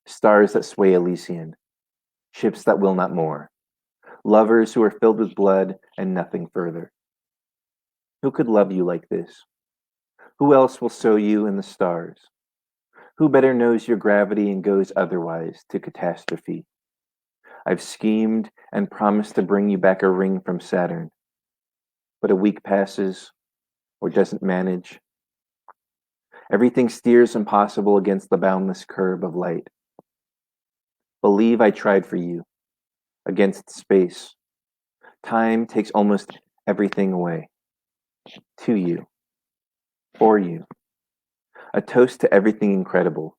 Stars that sway Elysian, ships that will not moor, lovers who are filled with blood and nothing further. Who could love you like this? Who else will sow you in the stars? Who better knows your gravity and goes otherwise to catastrophe? I've schemed and promised to bring you back a ring from Saturn. But a week passes, or doesn't manage. Everything steers impossible against the boundless curb of light. Believe I tried for you, against space. Time takes almost everything away. To you. For you. A toast to everything incredible.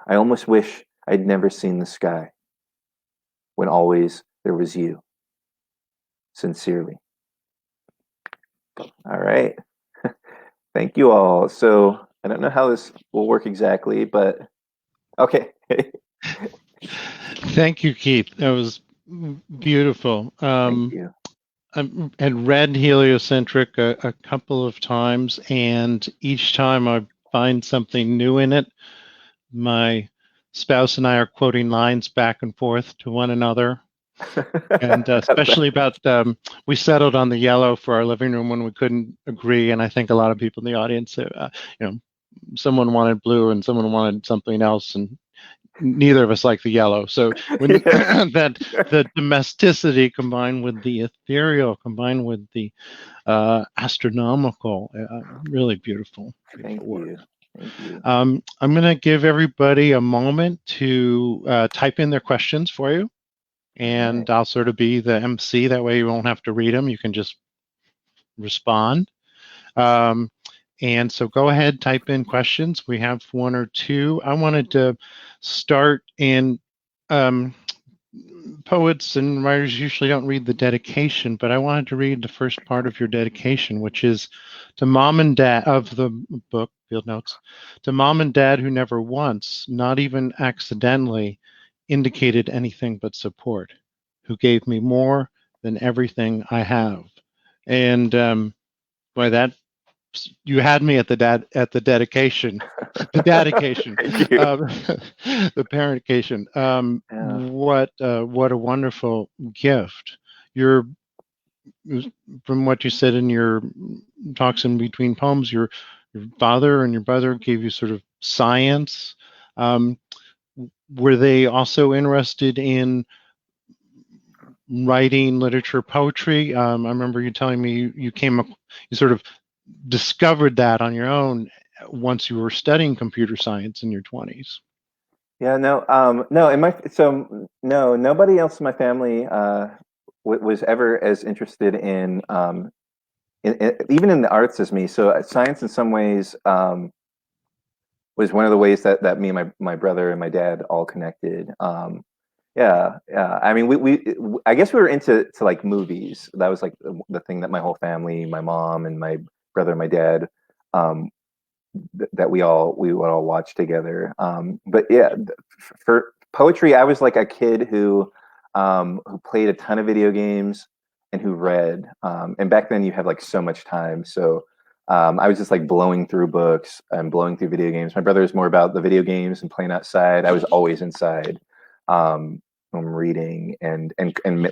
I almost wish I'd never seen the sky, when always there was you. Sincerely. All right. Thank you all. So I don't know how this will work exactly, but okay. Thank you, Keith. That was beautiful. Thank you. I had read Heliocentric a couple of times, and each time I find something new in it. My spouse and I are quoting lines back and forth to one another. And especially about, we settled on the yellow for our living room when we couldn't agree. And I think a lot of people in the audience, someone wanted blue and someone wanted something else. And neither of us like the yellow. So when that the domesticity combined with the ethereal, combined with the astronomical, really beautiful Thank work. you. Thank you. I'm going to give everybody a moment to type in their questions for you. And I'll sort of be the MC. That way you won't have to read them. You can just respond. And so go ahead, type in questions. We have one or two. I wanted to start in, poets and writers usually don't read the dedication, but I wanted to read the first part of your dedication, which is to mom and dad of the book, Fieldnotes, to mom and dad who never once, not even accidentally, indicated anything but support, who gave me more than everything I have. And boy, that you had me at the dedication, the dedication, the parentication. What a wonderful gift. You're, from what you said in your talks in between poems, your father and your brother gave you sort of science. Were they also interested in writing, literature, poetry? I remember you telling me you sort of discovered that on your own once you were studying computer science in your 20s. Yeah, no, nobody else in my family was ever as interested in even in the arts as me. So science, in some ways, was one of the ways that me and my brother and my dad all connected. Yeah. I mean, I guess we were into like movies. That was like the thing that my whole family, my mom and my brother and my dad, um, that we would all watch together. But yeah, for poetry, I was like a kid who played a ton of video games and who read. And back then, you had like so much time, so I was just like blowing through books and blowing through video games. My brother is more about the video games and playing outside. I was always inside. I'm reading and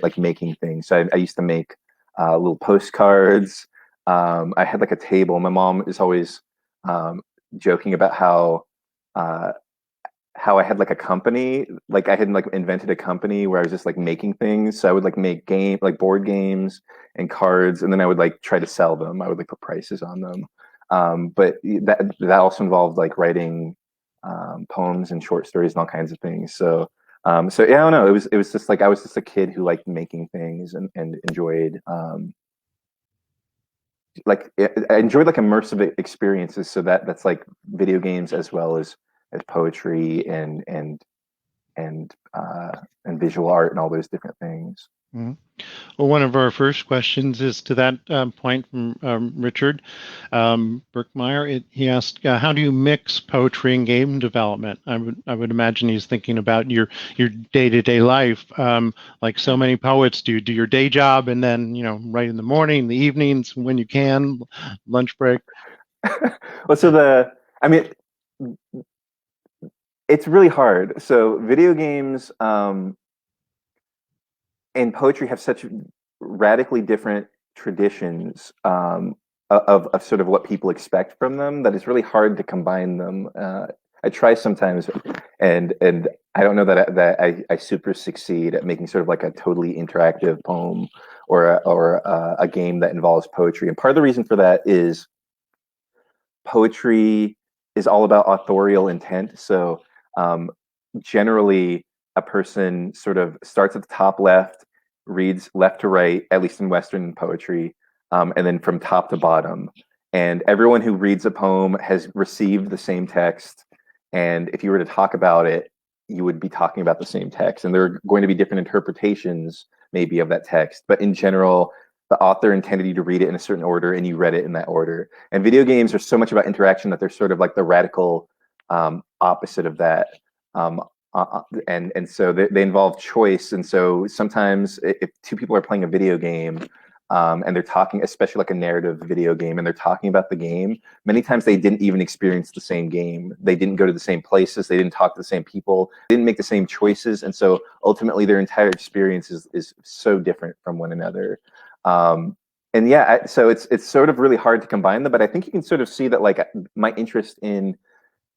like making things. So I used to make little postcards. I had like a table. My mom is always joking about uh, how I had like a company, like I had like invented a company where I was just like making things. So I would like make board games and cards, and then I would like try to sell them. I would like put prices on them. But that also involved like writing poems and short stories and all kinds of things. So yeah, I don't know. It was just like I was just a kid who liked making things and enjoyed I enjoyed like immersive experiences. So that's like video games as well as poetry and visual art and all those different things. Mm-hmm. Well, one of our first questions is to that point from Richard Berkmeyer. He asked, "How do you mix poetry and game development?" I would imagine he's thinking about your day-to-day life, like so many poets do. Do your day job and then write in the morning, the evenings when you can, lunch break. Well, so I mean, it's really hard. So video games and poetry have such radically different traditions of sort of what people expect from them that it's really hard to combine them. I try sometimes, and I don't know that I super succeed at making sort of like a totally interactive poem or a game that involves poetry. And part of the reason for that is poetry is all about authorial intent. So generally, a person sort of starts at the top left, reads left to right, at least in Western poetry, and then from top to bottom. And everyone who reads a poem has received the same text. And if you were to talk about it, you would be talking about the same text. And there are going to be different interpretations, maybe, of that text. But in general, the author intended you to read it in a certain order, and you read it in that order. And video games are so much about interaction that they're sort of like the radical opposite of that. And so they involve choice. And so sometimes if two people are playing a video game and they're talking, especially like a narrative video game, and they're talking about the game, many times they didn't even experience the same game. They didn't go to the same places. They didn't talk to the same people. They didn't make the same choices. And so ultimately their entire experience is so different from one another. And yeah, so it's sort of really hard to combine them, but I think you can sort of see that like my interest in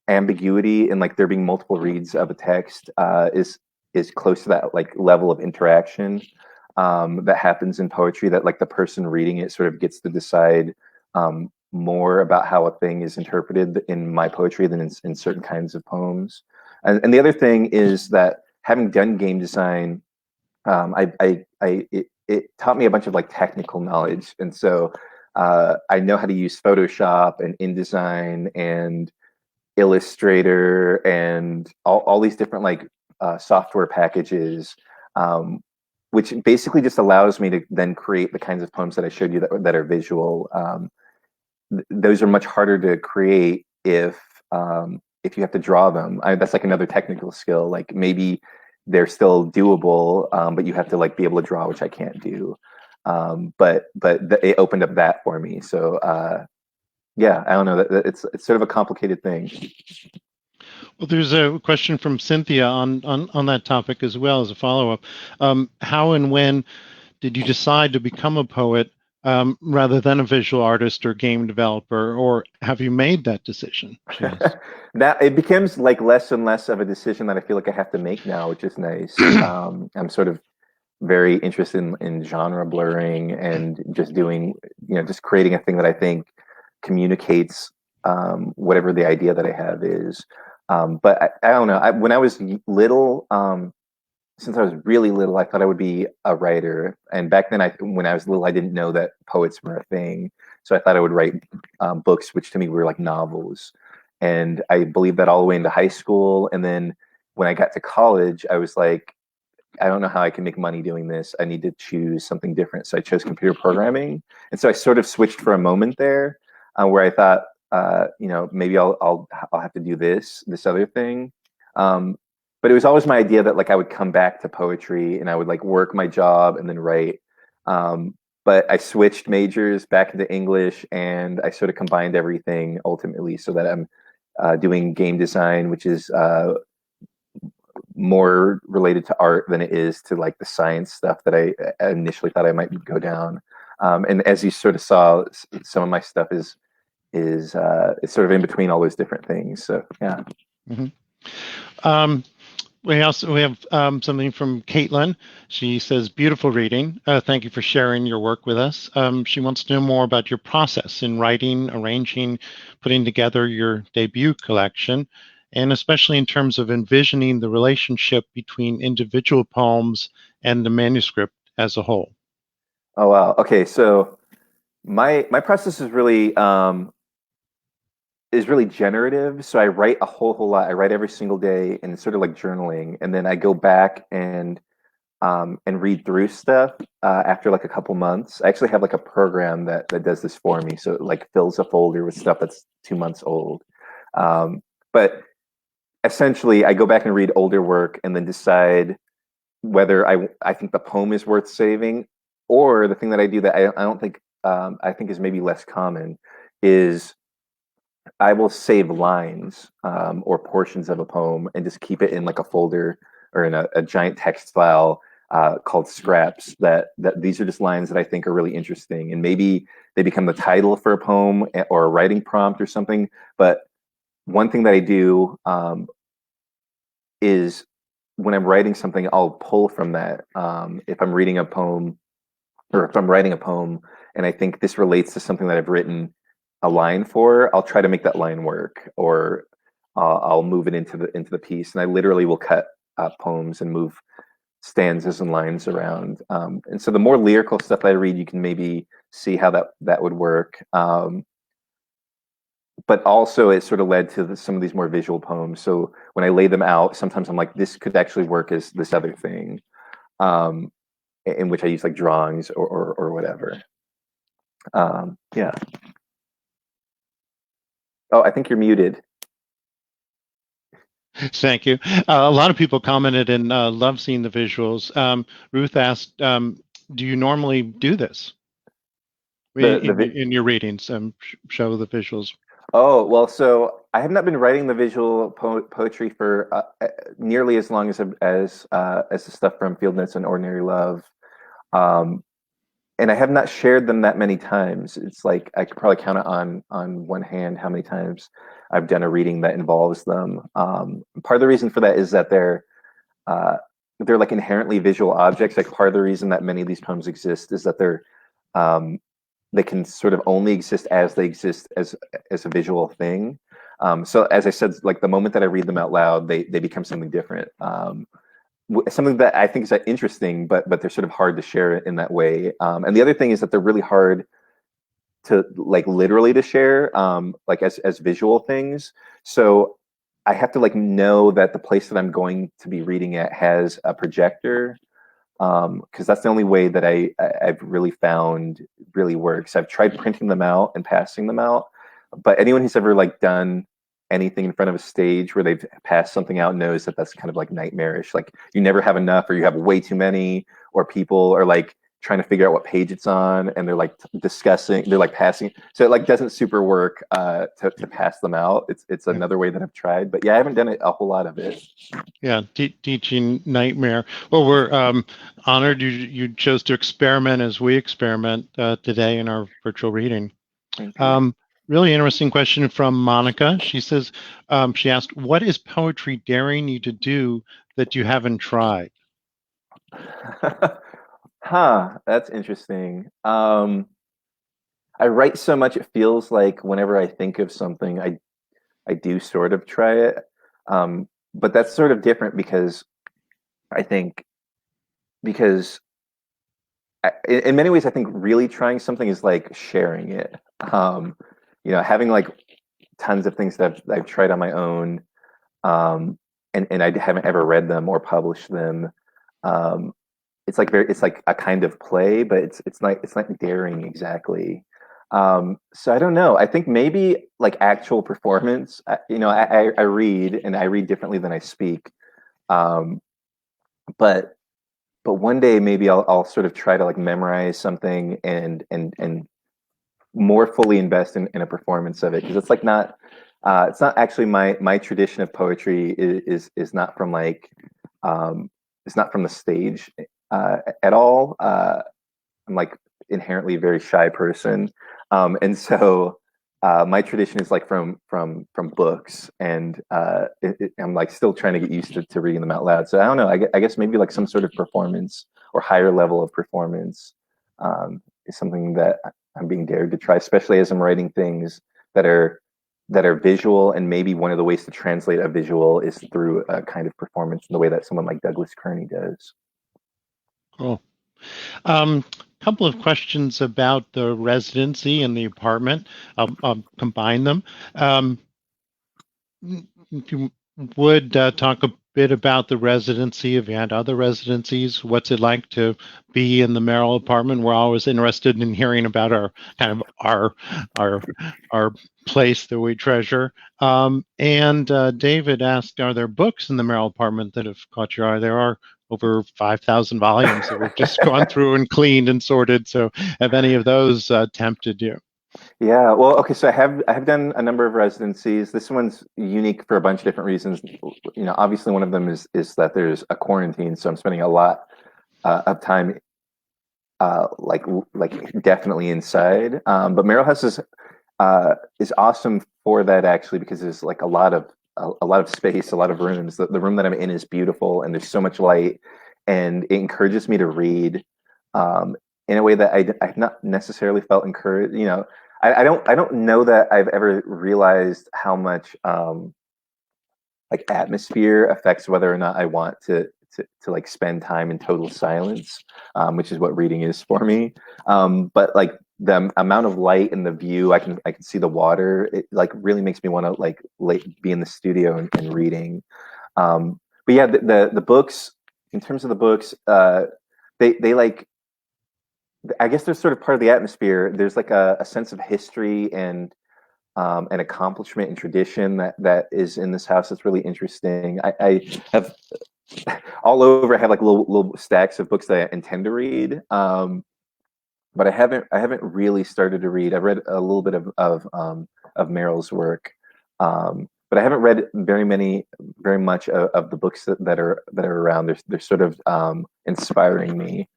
ambiguity and like there being multiple reads of a text is close to that like level of interaction that happens in poetry, that like the person reading it sort of gets to decide more about how a thing is interpreted in my poetry than in certain kinds of poems. And the other thing is that having done game design, it taught me a bunch of like technical knowledge. And so I know how to use Photoshop and InDesign and Illustrator and all these different like software packages, which basically just allows me to then create the kinds of poems that I showed you that are visual. Those are much harder to create if you have to draw them. That's like another technical skill. Like maybe they're still doable, but you have to like be able to draw, which I can't do. But it opened up that for me. So yeah, I don't know. It's sort of a complicated thing. Well, there's a question from Cynthia on that topic as well as a follow-up. How and when did you decide to become a poet rather than a visual artist or game developer, or have you made that decision? That it becomes like less and less of a decision that I feel like I have to make now, which is nice. I'm sort of very interested in genre blurring and just doing, just creating a thing that I think communicates whatever the idea that I have is. But I don't know. When I was little, since I was really little, I thought I would be a writer. And back then, when I was little, I didn't know that poets were a thing. So I thought I would write books, which to me were like novels. And I believed that all the way into high school. And then when I got to college, I was like, I don't know how I can make money doing this. I need to choose something different. So I chose computer programming. And so I sort of switched for a moment there, where I thought, maybe I'll have to do this other thing. But it was always my idea that like I would come back to poetry and I would like work my job and then write. But I switched majors back into English, and I sort of combined everything ultimately so that I'm doing game design, which is more related to art than it is to like the science stuff that I initially thought I might go down. And as you sort of saw, some of my stuff is it's sort of in between all those different things. So yeah. Mm-hmm. We have something from Caitlin. She says, beautiful reading. Thank you for sharing your work with us. She wants to know more about your process in writing, arranging, putting together your debut collection, and especially in terms of envisioning the relationship between individual poems and the manuscript as a whole. Oh, wow. Okay, so my process is really generative. So I write a whole lot. I write every single day, and it's sort of like journaling. And then I go back and read through stuff after like a couple months. I actually have like a program that does this for me. So it like fills a folder with stuff that's 2 months old. But essentially, I go back and read older work and then decide whether I think the poem is worth saving, or the thing that I do that I don't think I think is maybe less common is I will save lines or portions of a poem and just keep it in like a folder or in a giant text file called scraps. That these are just lines that I think are really interesting, and maybe they become the title for a poem or a writing prompt or something. But one thing that I do is when I'm writing something, I'll pull from that. If I'm reading a poem or if I'm writing a poem and I think this relates to something that I've written a line for, I'll try to make that line work, or I'll move it into the piece. And I literally will cut poems and move stanzas and lines around. And so the more lyrical stuff I read, you can maybe see how that would work. But also it sort of led to some of these more visual poems. So when I lay them out, sometimes I'm like, this could actually work as this other thing, in which I use like drawings or whatever. Yeah. Oh, I think you're muted. Thank you. A lot of people commented and love seeing the visuals. Ruth asked, do you normally do this in your readings? Show the visuals. Oh, well, so I have not been writing the visual poetry for nearly as long as the stuff from Fieldnotes and Ordinary Love. And I have not shared them that many times. It's like I could probably count it on one hand how many times I've done a reading that involves them. Part of the reason for that is that they're like inherently visual objects. Like part of the reason that many of these poems exist is that they can sort of only exist as they exist as a visual thing. So as I said, like the moment that I read them out loud, they become something different. Something that I think is interesting, but they're sort of hard to share in that way. And the other thing is that they're really hard to like literally to share, like as visual things. So I have to like know that the place that I'm going to be reading at has a projector, because that's the only way that I've really found really works. I've tried printing them out and passing them out, but anyone who's ever like done anything in front of a stage where they've passed something out knows that that's kind of like nightmarish. Like you never have enough, or you have way too many, or people are like trying to figure out what page it's on, and they're like discussing, they're like passing. So it like doesn't super work to pass them out. It's another way that I've tried, but yeah, I haven't done a whole lot of it. Yeah, teaching nightmare. Well, we're honored you chose to experiment as we experiment today in our virtual reading. Really interesting question from Monica. She says, she asked, what is poetry daring you to do that you haven't tried? That's interesting. I write so much, it feels like whenever I think of something, I do sort of try it. But that's sort of different because I think, in many ways, I think really trying something is like sharing it. Having like tons of things that I've tried on my own, and I haven't ever read them or published them. It's like a kind of play, but it's not daring exactly. So I don't know. I think maybe like actual performance. I read, and I read differently than I speak. But one day maybe I'll sort of try to like memorize something and more fully invest in a performance of it, because it's not actually my tradition of poetry is not from like it's not from the stage at all. I'm like inherently a very shy person, and so my tradition is like from books, and I'm like still trying to get used to reading them out loud. So I don't know. I guess maybe like some sort of performance or higher level of performance is something that I'm being dared to try, especially as I'm writing things that are visual, and maybe one of the ways to translate a visual is through a kind of performance in the way that someone like Douglas Kearney does. Cool. Couple of questions about the residency and the apartment. I'll combine them. If you would talk a bit about the residency, if you had other residencies, what's it like to be in the Merrill apartment? We're always interested in hearing about our place that we treasure. And David asked, are there books in the Merrill apartment that have caught your eye? There are over 5,000 volumes that we've just gone through and cleaned and sorted. So have any of those tempted you? Yeah, well, okay, so I have done a number of residencies. This one's unique for a bunch of different reasons. Obviously one of them is that there's a quarantine, so I'm spending a lot of time like definitely inside. But Merrill House is awesome for that, actually, because there's like a lot of space, a lot of rooms. The room that I'm in is beautiful, and there's so much light, and it encourages me to read in a way that I've not necessarily felt encouraged. I don't know that I've ever realized how much like atmosphere affects whether or not I want to like spend time in total silence, which is what reading is for me. But like the amount of light and the view, I can see the water. It like really makes me want to like be in the studio and reading. But yeah, the books, in terms of the books, they like, I guess they're sort of part of the atmosphere. There's like a sense of history and an accomplishment and tradition that is in this house that's really interesting. I have all over. I have like little stacks of books that I intend to read, but I haven't really started to read. I've read a little bit of Merrill's work, but I haven't read very much of the books that are around. They're sort of inspiring me.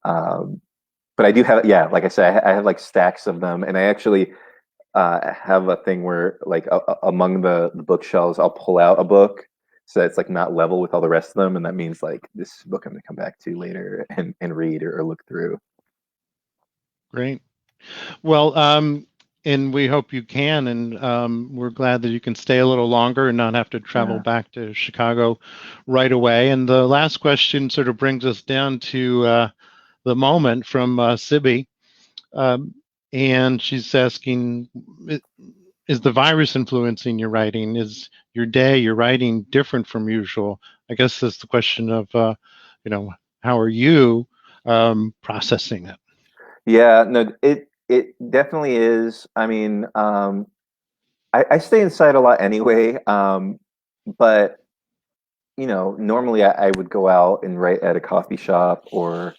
But I do have, yeah, like I said, I have like stacks of them, and I actually have a thing where like among the bookshelves, I'll pull out a book so that it's like not level with all the rest of them, and that means like this book I'm going to come back to later and read or look through. Great. Well, and we hope you can, and we're glad that you can stay a little longer and not have to travel back to Chicago right away. And the last question sort of brings us down to the moment from Sibby, and she's asking, is the virus influencing your writing? Is your day, your writing, different from usual? I guess that's the question of, how are you processing it? Yeah, no, it definitely is. I mean, I stay inside a lot anyway, but normally I would go out and write at a coffee shop, or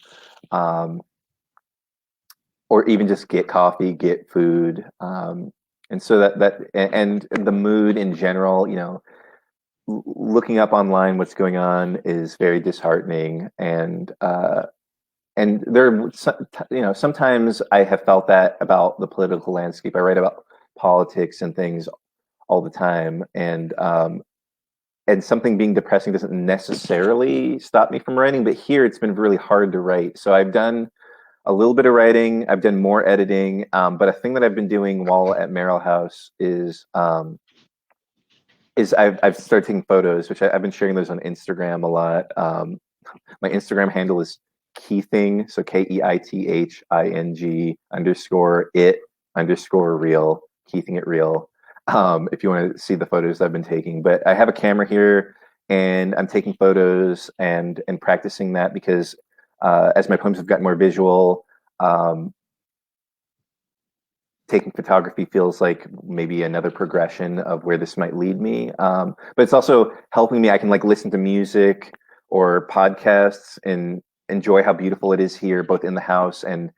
even just get coffee, get food, and so and the mood in general, looking up online what's going on is very disheartening, and there, sometimes I have felt that about the political landscape. I write about politics and things all the time, and something being depressing doesn't necessarily stop me from writing. But here, it's been really hard to write. So I've done a little bit of writing. I've done more editing. But a thing that I've been doing while at Merrill House is I've started taking photos, which I've been sharing those on Instagram a lot. My Instagram handle is Keithing, so KEITHING _it_real, Keithing it real. if you want to see the photos I've been taking. But I have a camera here, and I'm taking photos and practicing that because as my poems have gotten more visual, taking photography feels like maybe another progression of where this might lead me. But it's also helping me. I can like listen to music or podcasts and enjoy how beautiful it is here, both in the house and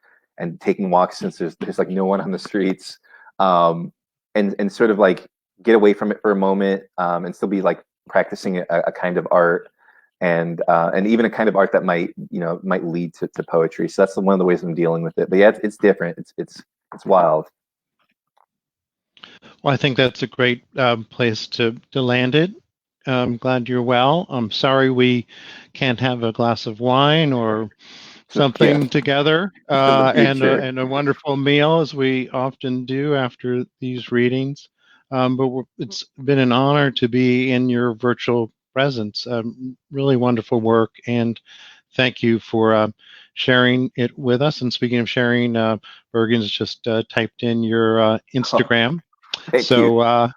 taking walks since there's like no one on the streets, and sort of like get away from it for a moment, and still be like practicing a kind of art, and even a kind of art that might lead to poetry. So that's one of the ways I'm dealing with it. But yeah, it's different. It's wild. Well, I think that's a great place to land it. I'm glad you're well. I'm sorry we can't have a glass of wine or something together, and a wonderful meal as we often do after these readings. But it's been an honor to be in your virtual presence. Really wonderful work, and thank you for sharing it with us. And speaking of sharing, Bergen's just typed in your Instagram. Thank you.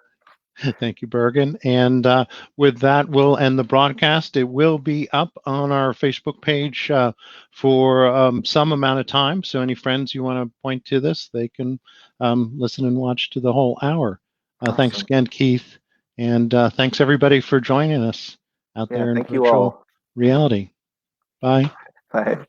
Thank you, Bergen. And with that, we'll end the broadcast. It will be up on our Facebook page for some amount of time. So any friends you want to point to this, they can listen and watch to the whole hour. Awesome. Thanks again, Keith. And thanks, everybody, for joining us out there in virtual reality. Bye. Bye.